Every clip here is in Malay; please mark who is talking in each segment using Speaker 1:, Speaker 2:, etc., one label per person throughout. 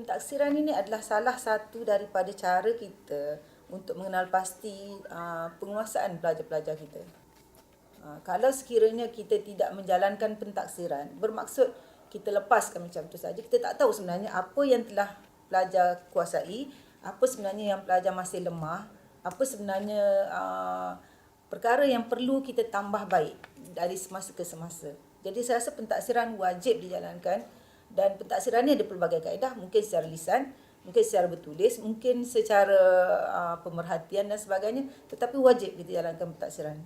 Speaker 1: Pentaksiran ini adalah salah satu daripada cara kita untuk mengenal pasti penguasaan pelajar-pelajar kita. Kalau sekiranya kita tidak menjalankan pentaksiran, bermaksud kita lepaskan macam tu saja, kita tak tahu sebenarnya apa yang telah pelajar kuasai, apa sebenarnya yang pelajar masih lemah, apa sebenarnya perkara yang perlu kita tambah baik dari semasa ke semasa. Jadi saya rasa pentaksiran wajib dijalankan, dan pentaksiran ni ada pelbagai kaedah, mungkin secara lisan, mungkin secara bertulis, mungkin secara pemerhatian dan sebagainya, tetapi wajib kita jalankan pentaksiran.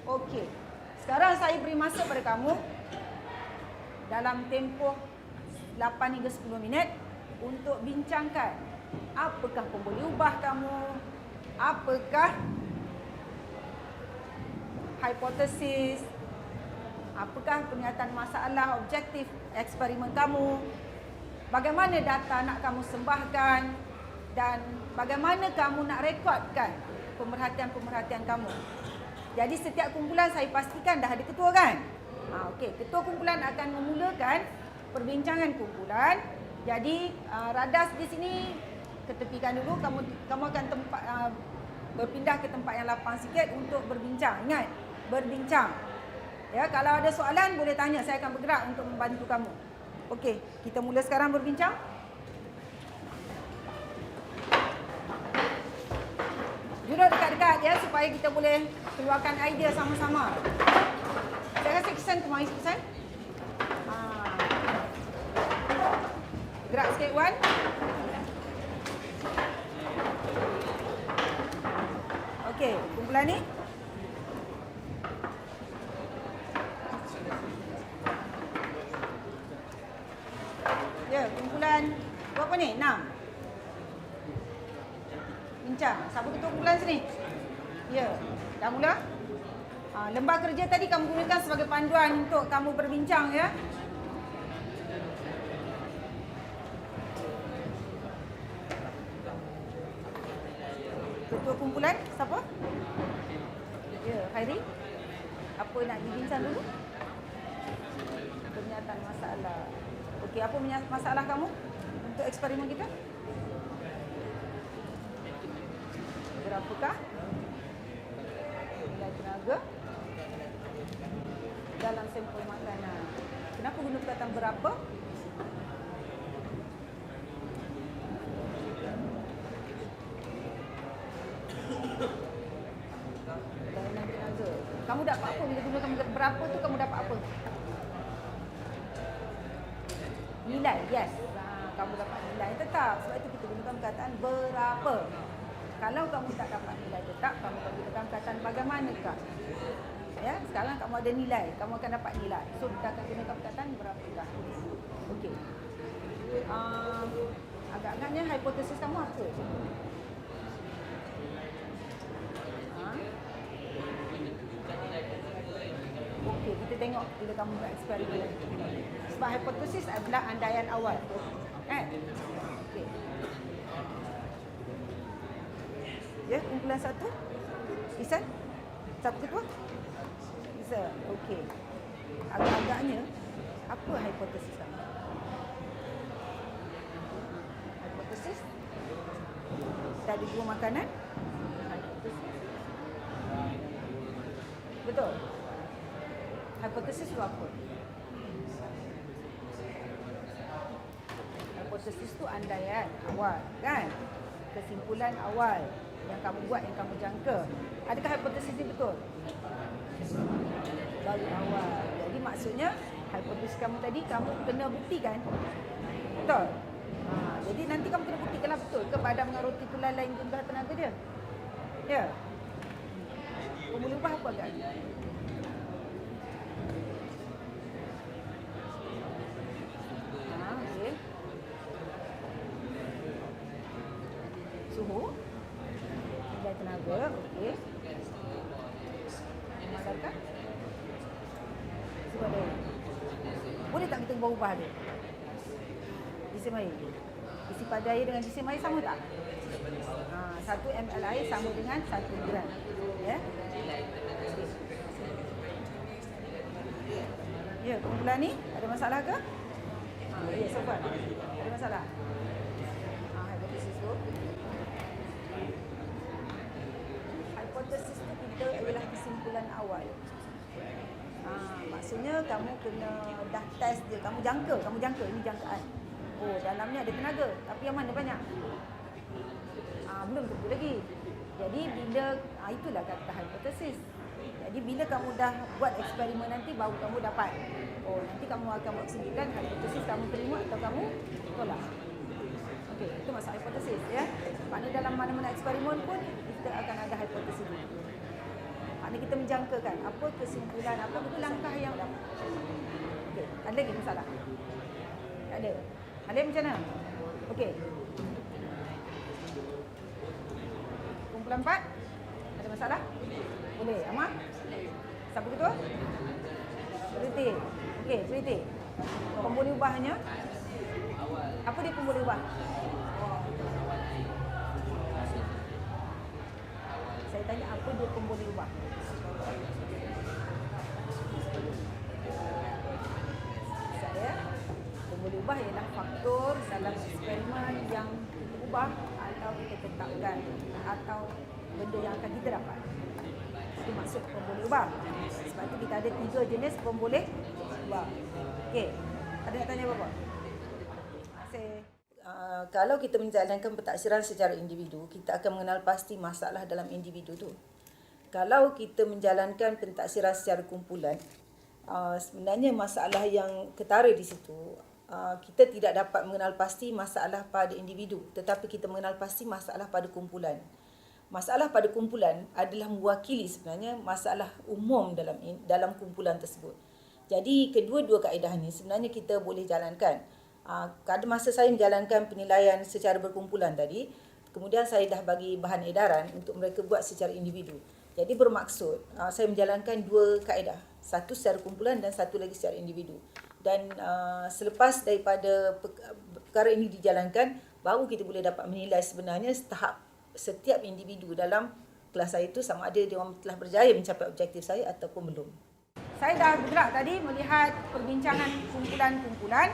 Speaker 1: Okey, sekarang saya beri masa pada kamu dalam tempoh 8 hingga 10 minit untuk bincangkan apakah pemboleh ubah kamu, apakah hipotesis, apakah pernyataan masalah objektif eksperimen kamu, bagaimana data nak kamu sembahkan, dan bagaimana kamu nak rekodkan pemerhatian-pemerhatian kamu. Jadi setiap kumpulan saya pastikan dah ada ketua kan? Okey, ketua kumpulan akan memulakan perbincangan kumpulan. Jadi radas di sini ketepikan dulu, kamu akan berpindah ke tempat yang lapang sikit untuk berbincang. Ingat, berbincang. Ya, kalau ada soalan boleh tanya, saya akan bergerak untuk membantu kamu. Okey, kita mula sekarang berbincang. Duduk dekat-dekat ya supaya kita boleh keluarkan idea sama-sama. Saya rasa Kisan kemari Kisan. Gerak sikit Wan. Okey, kumpulan ni. Ya, kumpulan berapa ni? 6. Bincang. Siapa ketua kumpulan sini? Ya, dah mula? Lembar kerja tadi kamu gunakan sebagai panduan untuk kamu berbincang ya. Ketua kumpulan siapa? Ya, Khairi. Apa nak dibincang dulu? Pernyataan masalah. Okey, apa masalah kamu untuk eksperimen kita? Berapakah nilai tenaga dalam sampel makanan? Kenapa guna perkataan berapa? Dalam tenaga. Kamu dapat apa bila gunakan berapa tu, kamu dapat apa? Nilai, yes. Kamu dapat nilai tetap. Sebab itu kita gunakan perkataan berapa. Kalau kamu tak dapat nilai tetap, kamu akan gunakan perkataan bagaimanakah. Ya, sekarang kamu ada nilai, kamu akan dapat nilai. So kita akan gunakan perkataan berapakah. Okey. Agak-agaknya hipotesis kamu apa? Okey, kita tengok bila kamu buat eksperimen. Sebab hipotesis adalah andaian awal. Kan? Okey. Ya, kumpulan 1. Isan? Siapa ketua? Isa. Okey. Agak-agaknya apa hipotesis kamu? Hipotesis? Kita ada 2 makanan. Hipotesis. Betul. Hipotesis itu apa? Hipotesis itu andaian awal, kan? Kesimpulan awal yang kamu buat, yang kamu jangka. Adakah hipotesis ini betul? Baru awal. Jadi maksudnya hipotesis kamu tadi kamu kena buktikan. Betul? Jadi nanti kamu kena buktikanlah betul ke badan mengarut titular lain jumlah tenaga dia. Ya. Pemboleh ubah apa agaknya? Okey. satu. Nilai tenaga, okey. Masalkan? Sebab dia. Boleh tak kita ubah dia? Jisim air. Isi pada air dengan jisim air sama tak? 1 ml air sama dengan 1 gram. Ya. Ya, kumpulan ni ada masalah ke? Ya, so far. Ada masalah? Hipotesis tu. Hipotesis tu kita adalah kesimpulan awal. Maksudnya kamu kena dah test dia, kamu jangka ini jangkaan. Oh, dalamnya ada tenaga, tapi yang mana banyak? Belum tentu lagi. Jadi bila itulah kata hipotesis. Jadi bila kamu dah buat eksperimen nanti baru kamu dapat. Oh, nanti kamu akan buat kesimpulan hipotesis kamu terima atau kamu tolak. Okey, itu masalah hipotesis ya. Maknanya dalam mana-mana eksperimen pun kita akan ada hipotesis dulu. Maknanya kita menjangkakan apa kesimpulan, apa langkah yang dapat. Okey, ada lagi masalah? Tak ada. Halim macam mana? Okey. Kumpulan 4? Ada masalah? Boleh. Amal? Siapa ketua? Peliti. Okey, peliti. Pemboleh ubahnya? Apa dia pemboleh ubah? Saya tanya apa dia pemboleh ubah? Saya pemboleh ubah ialah faktor dalam eksperimen yang kita ubah atau kita tetapkan atau benda yang akan kita dapat. Itu maksud pemboleh ubah. Sebab itu kita ada 3 jenis pemboleh ubah. Okey. Ada nak tanya apa-apa? Terima kasih. Kalau kita menjalankan pentaksiran secara individu, kita akan mengenal pasti masalah dalam individu tu. Kalau kita menjalankan pentaksiran secara kumpulan, sebenarnya masalah yang ketara di situ, kita tidak dapat mengenal pasti masalah pada individu, tetapi kita mengenal pasti masalah pada kumpulan. Masalah pada kumpulan adalah mewakili sebenarnya masalah umum dalam kumpulan tersebut. Jadi kedua-dua kaedah ini sebenarnya kita boleh jalankan. Pada masa saya menjalankan penilaian secara berkumpulan tadi, kemudian saya dah bagi bahan edaran untuk mereka buat secara individu. Jadi bermaksud saya menjalankan 2 kaedah, satu secara kumpulan dan satu lagi secara individu. Dan selepas daripada perkara ini dijalankan, baru kita boleh dapat menilai sebenarnya tahap setiap individu dalam kelas saya itu sama ada dia orang telah berjaya mencapai objektif saya ataupun belum. Saya dah bergerak tadi melihat perbincangan kumpulan-kumpulan.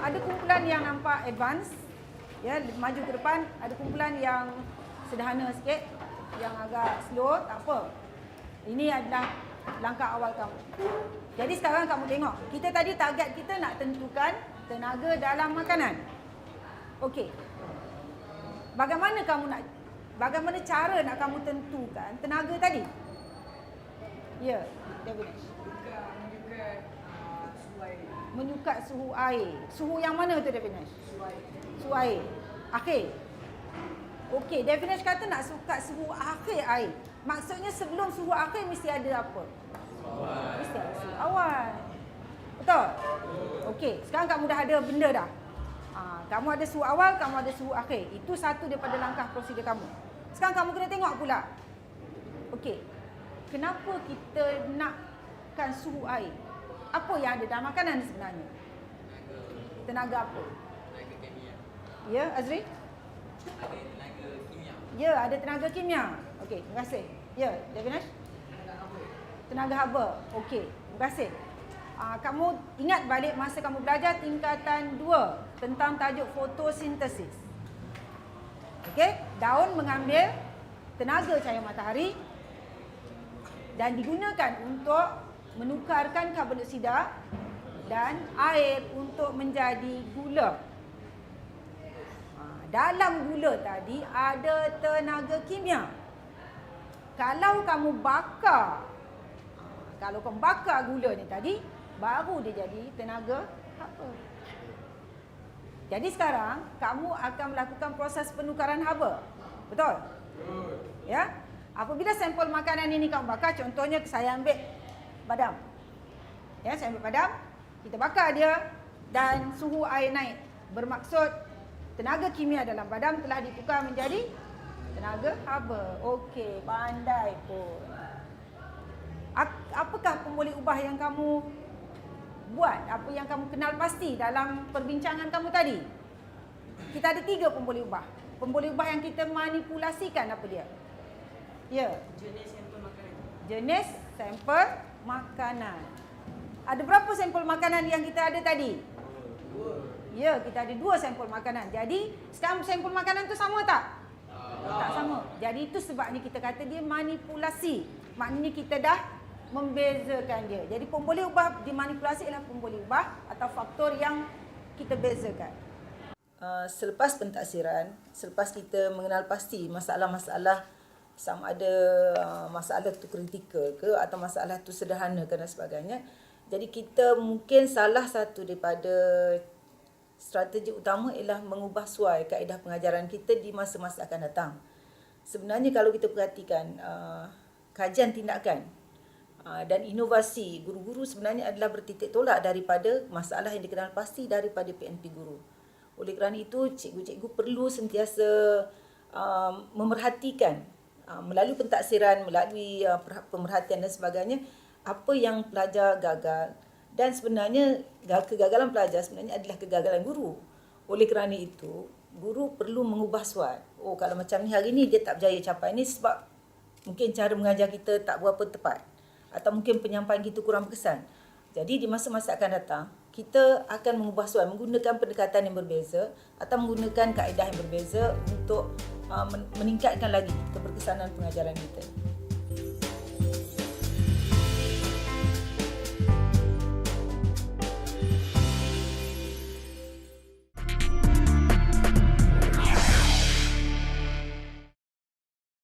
Speaker 1: Ada kumpulan yang nampak advance, ya, maju ke depan. Ada kumpulan yang sederhana sikit, yang agak slow, tak apa. Ini adalah langkah awal kamu. Jadi sekarang kamu tengok, kita tadi target kita nak tentukan tenaga dalam makanan. Okey. Bagaimana cara nak kamu tentukan tenaga tadi? Ya, David. Menyukat suhu air. Suhu yang mana tu Devinesh? Suhu air. Akhir. Okey, Devinesh kata nak sukat suhu akhir air. Maksudnya sebelum suhu akhir mesti ada apa? Mesti ada suhu awal. Betul? Okey, sekarang kamu dah ada benda dah. Kamu ada suhu awal, kamu ada suhu akhir. Itu satu daripada langkah prosedur kamu. Sekarang kamu kena tengok pula. Okey, kenapa kita nakkan suhu air? Apa yang ada dalam makanan sebenarnya? Tenaga apa?
Speaker 2: Tenaga kimia.
Speaker 1: Ya, Azri?
Speaker 2: Ada tenaga kimia.
Speaker 1: Ya, ada tenaga kimia. Okey, terima kasih. Ya, Devinesh? Tenaga haba. Okey, terima kasih. Kamu ingat balik masa kamu belajar tingkatan 2 tentang tajuk fotosintesis. Okey, daun mengambil tenaga cahaya matahari dan digunakan untuk menukarkan karbon dioksida dan air untuk menjadi gula. Dalam gula tadi ada tenaga kimia. Kalau kamu bakar gula ni tadi, baru dia jadi tenaga haba. Jadi sekarang kamu akan melakukan proses penukaran haba. Betul? Ya? Apabila sampel makanan ini kamu bakar, contohnya saya ambil badam. Ya, saya ambil badam, kita bakar dia dan suhu air naik. Bermaksud tenaga kimia dalam badan telah ditukar menjadi tenaga haba. Okey, pandai pun. Apakah pemboleh ubah yang kamu buat? Apa yang kamu kenal pasti dalam perbincangan kamu tadi? Kita ada 3 pemboleh ubah. Pemboleh ubah yang kita manipulasikan apa dia? Ya.
Speaker 3: Jenis sampel makanan.
Speaker 1: Jenis sampel makanan. Ada berapa sampel makanan yang kita ada tadi? 2. Ya, kita ada 2 sampel makanan. Jadi, sekarang sampel makanan tu sama tak? Tak sama. Jadi itu sebabnya kita kata dia manipulasi. Maknanya kita dah membezakan dia. Jadi pemboleh ubah dimanipulasi ialah pemboleh ubah atau faktor yang kita bezakan. Selepas pentaksiran, selepas kita mengenal pasti masalah-masalah sama ada masalah tu kritikal ke atau masalah tu sederhana ke dan sebagainya. Jadi kita mungkin salah satu daripada strategi utama ialah mengubah suai kaedah pengajaran kita di masa-masa akan datang. Sebenarnya kalau kita perhatikan kajian tindakan dan inovasi guru-guru sebenarnya adalah bertitik tolak daripada masalah yang dikenal pasti daripada PNP guru. Oleh kerana itu, cikgu-cikgu perlu sentiasa memerhatikan melalui pentaksiran, melalui pemerhatian dan sebagainya, apa yang pelajar gagal. Dan sebenarnya kegagalan pelajar sebenarnya adalah kegagalan guru. Oleh kerana itu, guru perlu mengubah SWOT. Oh, kalau macam ni hari ni dia tak berjaya capai ni sebab mungkin cara mengajar kita tak berapa tepat. Atau mungkin penyampaian kita kurang berkesan. Jadi di masa-masa akan datang, kita akan mengubah SWOT, menggunakan pendekatan yang berbeza atau menggunakan kaedah yang berbeza untuk meningkatkan lagi keberkesanan pengajaran kita.